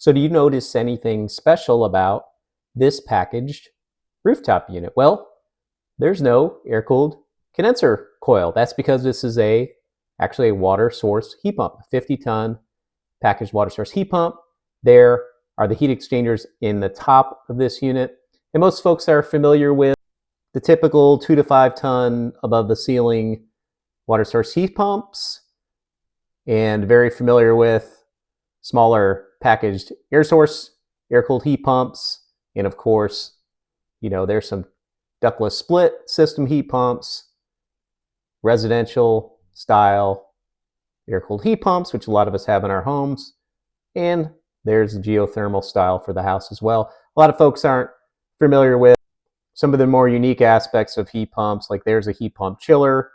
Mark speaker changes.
Speaker 1: So do you notice anything special about this packaged rooftop unit? Well, there's no air-cooled condenser coil. That's because this is actually a water source heat pump, a 50-ton packaged water source heat pump. There are the heat exchangers in the top of this unit. And most folks are familiar with the typical 2 to 5 ton above the ceiling water source heat pumps, and very familiar with smaller packaged air source air-cooled heat pumps. And of course, there's some ductless split system heat pumps, residential style air-cooled heat pumps, which a lot of us have in our homes. And there's the geothermal style for the house as well. A lot of folks aren't familiar with some of the more unique aspects of heat pumps, like there's a heat pump chiller